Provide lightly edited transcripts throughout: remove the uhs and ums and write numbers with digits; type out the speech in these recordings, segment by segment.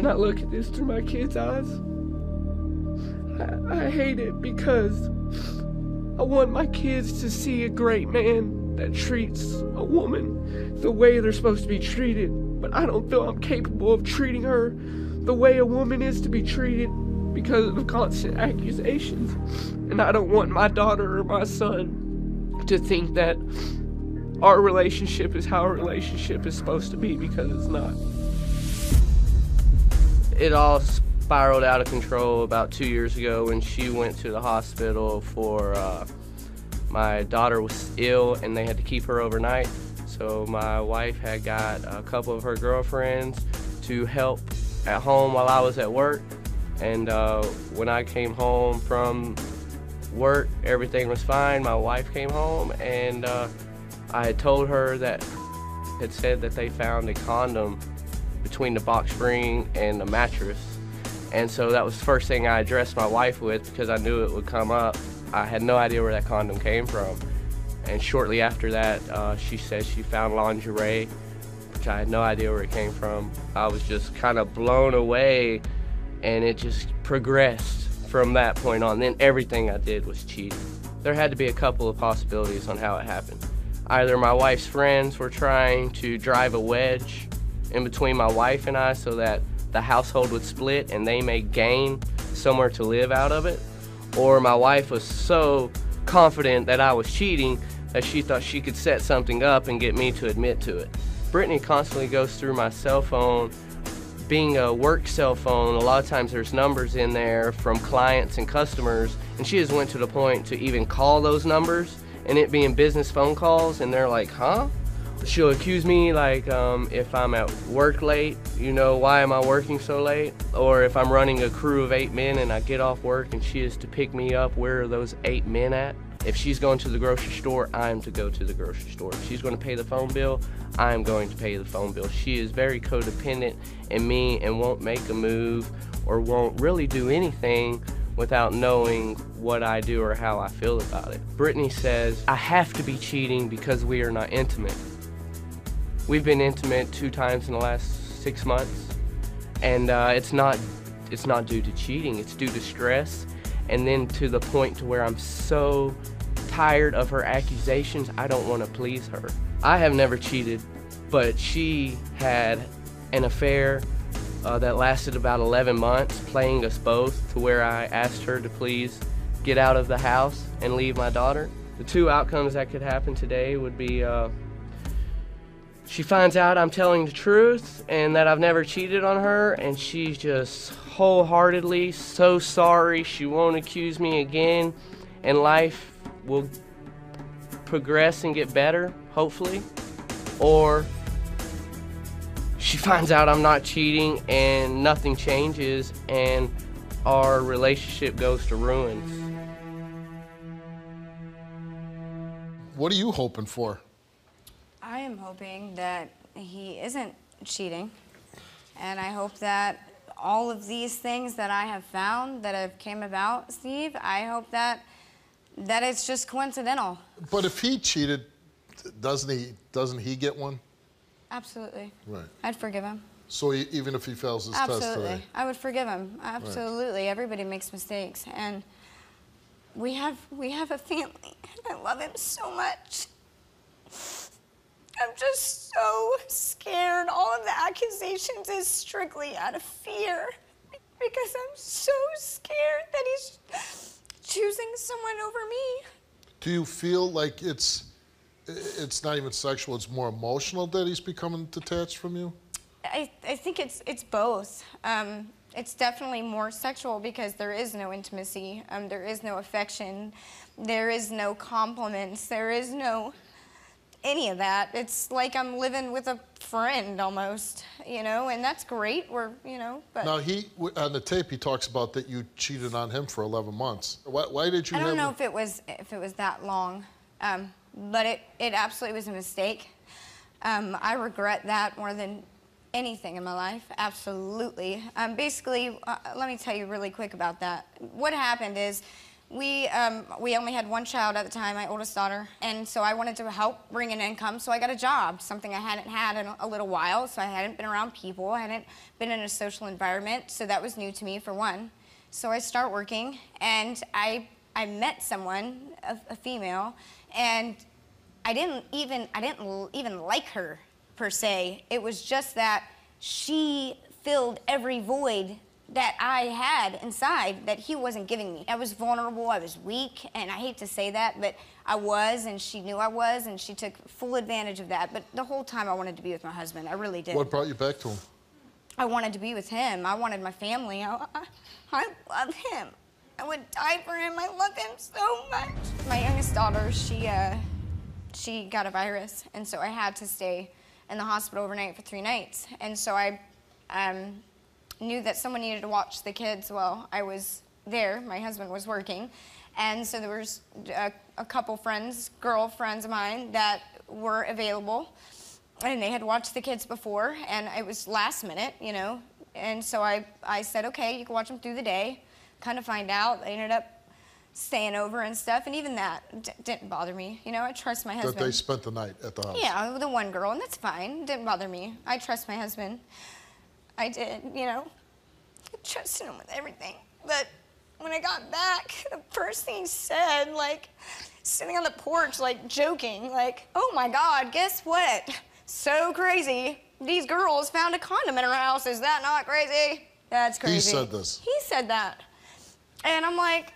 when I look at this through my kids' eyes, I hate it because I want my kids to see a great man that treats a woman the way they're supposed to be treated. But I don't feel I'm capable of treating her the way a woman is to be treated because of constant accusations. And I don't want my daughter or my son to think that our relationship is how a relationship is supposed to be, because it's not. It all spiraled out of control about 2 years ago when she went to the hospital for, my daughter was ill and they had to keep her overnight. So my wife had got a couple of her girlfriends to help at home while I was at work. And when I came home from work, everything was fine. My wife came home and I had told her that had said that they found a condom between the box spring and the mattress. And so that was the first thing I addressed my wife with because I knew it would come up. I had no idea where that condom came from. And shortly after that, she said she found lingerie, which I had no idea where it came from. I was just kind of blown away, and it just progressed from that point on. Then everything I did was cheating. There had to be a couple of possibilities on how it happened. Either my wife's friends were trying to drive a wedge in between my wife and I so that the household would split and they may gain somewhere to live out of it, or my wife was so confident that I was cheating that she thought she could set something up and get me to admit to it. Brittany constantly goes through my cell phone. Being a work cell phone, a lot of times there's numbers in there from clients and customers, and she has went to the point to even call those numbers and it being business phone calls, and they're like, huh? She'll accuse me like if I'm at work late, you know, why am I working so late? Or if I'm running a crew of 8 men and I get off work and she is to pick me up, where are those 8 men at? If she's going to the grocery store, I'm to go to the grocery store. If she's going to pay the phone bill, I'm going to pay the phone bill. She is very codependent in me and won't make a move or won't really do anything without knowing what I do or how I feel about it. Brittany says, I have to be cheating because we are not intimate. We've been intimate 2 times in the last 6 months, and it's not due to cheating, it's due to stress, and then to the point to where I'm so tired of her accusations, I don't want to please her. I have never cheated, but she had an affair that lasted about 11 months, playing us both, to where I asked her to please get out of the house and leave my daughter. The 2 outcomes that could happen today would be she finds out I'm telling the truth and that I've never cheated on her, and she's just wholeheartedly so sorry she won't accuse me again, and life will progress and get better, hopefully. Or she finds out I'm not cheating and nothing changes and our relationship goes to ruins. What are you hoping for? I am hoping that he isn't cheating, and I hope that all of these things that I have found that have came about, Steve, I hope that it's just coincidental. But if he cheated, doesn't he get one? Absolutely. Right. I'd forgive him. So even if he fails his test today? Absolutely. I would forgive him. Absolutely. Right. Everybody makes mistakes, and we have a family, and I love him so much. I'm just so scared. All of the accusations is strictly out of fear, because I'm so scared that he's choosing someone over me. Do you feel like it's not even sexual, it's more emotional that he's becoming detached from you? I think it's both. It's definitely more sexual because there is no intimacy, there is no affection, there is no compliments, there is no any of that. It's like I'm living with a friend almost, you know, and that's great. But now on the tape he talks about that you cheated on him for 11 months. Why did you? I don't know if it was that long, but it absolutely was a mistake. I regret that more than anything in my life, absolutely. Basically, let me tell you really quick about that. What happened is We only had one child at the time, my oldest daughter, and so I wanted to help bring in income, so I got a job, something I hadn't had in a little while, so I hadn't been around people, I hadn't been in a social environment, so that was new to me, for one. So I start working, and I met someone, a female, and I didn't even like her, per se. It was just that she filled every void that I had inside that he wasn't giving me. I was vulnerable, I was weak, and I hate to say that, but I was, and she knew I was, and she took full advantage of that. But the whole time I wanted to be with my husband, I really did. What brought you back to him? I wanted to be with him. I wanted my family. I love him. I would die for him. I love him so much. My youngest daughter, she got a virus, and so I had to stay in the hospital overnight for 3 nights. And so I knew that someone needed to watch the kids while I was there. My husband was working. And so there was a couple friends, girlfriends of mine, that were available. And they had watched the kids before, and it was last minute, you know. And so I said, okay, you can watch them through the day, kind of find out. They ended up staying over and stuff, and even that didn't bother me. You know, I trust my husband. That they spent the night at the house? Yeah, the one girl, and that's fine. It didn't bother me. I trust my husband. I did, you know. I trusted him with everything. But when I got back, the first thing he said, like, sitting on the porch, like, joking, like, oh my God, guess what? So crazy. These girls found a condom in her house. Is that not crazy? That's crazy. He said this. He said that. And I'm like,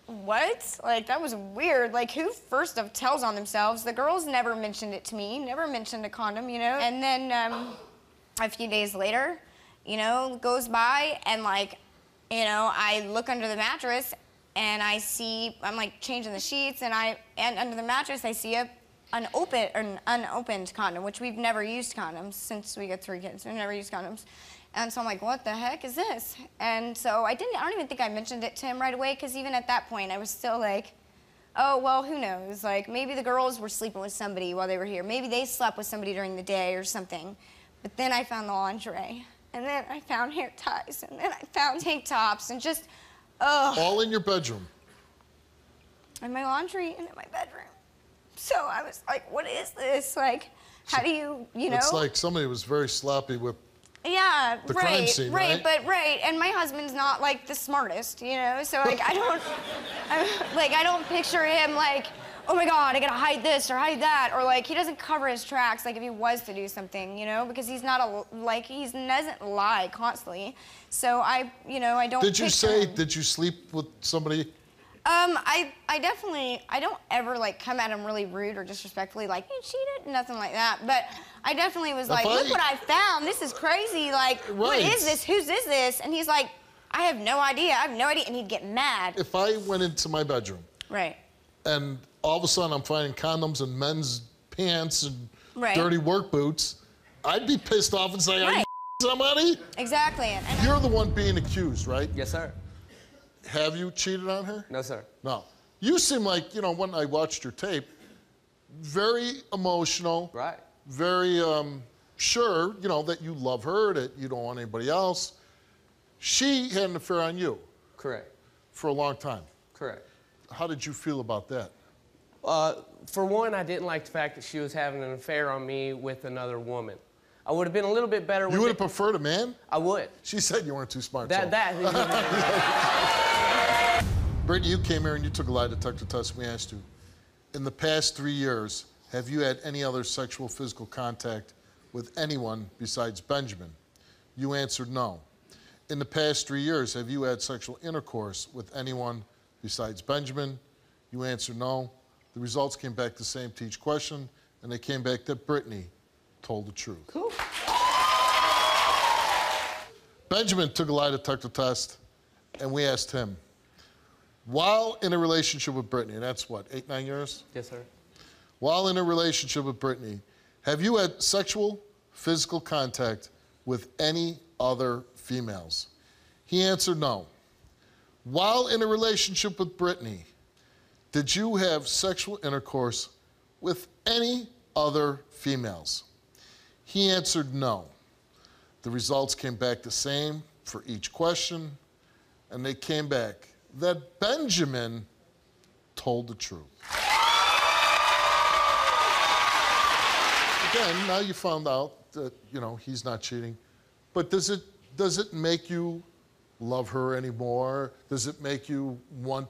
what? Like, that was weird. Like, who first of tells on themselves? The girls never mentioned it to me, never mentioned a condom, you know? And then a few days later, you know, goes by, and like, you know, I look under the mattress and I see, I'm like changing the sheets, and under the mattress I see an unopened condom, which we've never used condoms since we got 3 kids. We've never used condoms. And so I'm like, what the heck is this? And so I don't even think I mentioned it to him right away, because even at that point I was still like, oh, well, who knows? Like, maybe the girls were sleeping with somebody while they were here. Maybe they slept with somebody during the day or something. But then I found the lingerie, and then I found hair ties, and then I found tank tops, and just, ugh. All in your bedroom? In my laundry and in my bedroom. So I was like, what is this? Like, how do you know? It's like somebody was very sloppy with the crime scene, right? And my husband's not like the smartest, you know? So like, I don't picture him like, oh my God, I gotta hide this or hide that, or like, he doesn't cover his tracks like if he was to do something, you know? Because he's not he doesn't lie constantly. So I don't Did you say, him. did you sleep with somebody? I don't ever like come at him really rude or disrespectfully, like, you cheated, nothing like that. But I definitely was like, look what I found. This is crazy. Like, what is this? Whose is this? And he's like, I have no idea. I have no idea. And he'd get mad. If I went into my bedroom. Right. And all of a sudden I'm finding condoms and men's pants and right. dirty work boots, I'd be pissed off and say, are you somebody? Exactly. And You're the one being accused, right? Yes, sir. Have you cheated on her? No, sir. No. You seem like, you know, when I watched your tape, very emotional. Right. Very sure, you know, that you love her, that you don't want anybody else. She had an affair on you. Correct. For a long time. Correct. How did you feel about that? For one, I didn't like the fact that she was having an affair on me with another woman. I would have been a little bit better with You would have preferred a man? I would. She said you weren't too smart. Brittany, you came here and you took a lie detector test, and we asked you, in the past 3 years, have you had any other sexual physical contact with anyone besides Benjamin? You answered no. In the past 3 years, have you had sexual intercourse with anyone besides Benjamin? You answered no. The results came back the same to each question, and they came back that Brittany told the truth. Cool. Benjamin took a lie detector test, and we asked him, while in a relationship with Brittany, and that's what, 8, 9 years? Yes, sir. While in a relationship with Brittany, have you had sexual, physical contact with any other females? He answered no. While in a relationship with Brittany, did you have sexual intercourse with any other females? He answered no. The results came back the same for each question, and they came back that Benjamin told the truth. Again, now you found out that, you know, he's not cheating. But does it make you love her anymore? Does it make you want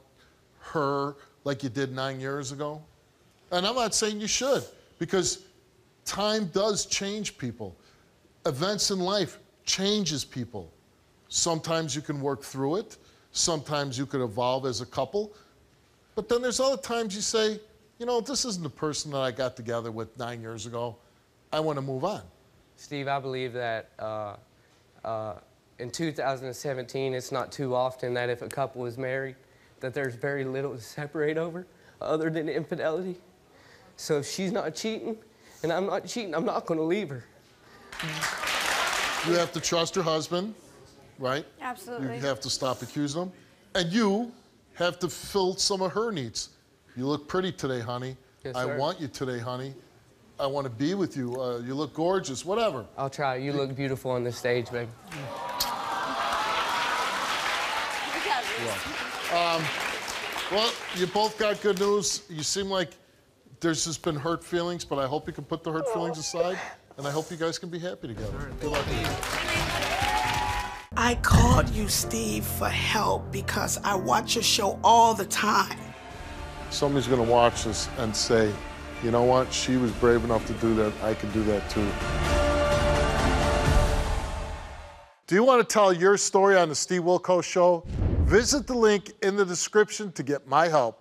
her like you did 9 years ago? And I'm not saying you should, because time does change people. Events in life changes people. Sometimes you can work through it. Sometimes you could evolve as a couple. But then there's other times you say, you know, this isn't the person that I got together with 9 years ago. I want to move on. Steve, I believe that in 2017, it's not too often that if a couple is married, that there's very little to separate over other than infidelity. So if she's not cheating and I'm not cheating, I'm not going to leave her. You have to trust your husband, right? Absolutely. You have to stop accusing him. And you have to fill some of her needs. You look pretty today, honey. Yes, I sir. want you today, honey. I want to be with you. You look gorgeous, whatever. I'll try. You look beautiful on this stage, baby. Well, you both got good news. You seem like there's just been hurt feelings, but I hope you can put the hurt feelings aside, and I hope you guys can be happy together. Good luck. I called you, Steve, for help because I watch your show all the time. Somebody's going to watch this and say, you know what? She was brave enough to do that. I can do that too. Do you want to tell your story on the Steve Wilkos Show? Visit the link in the description to get my help.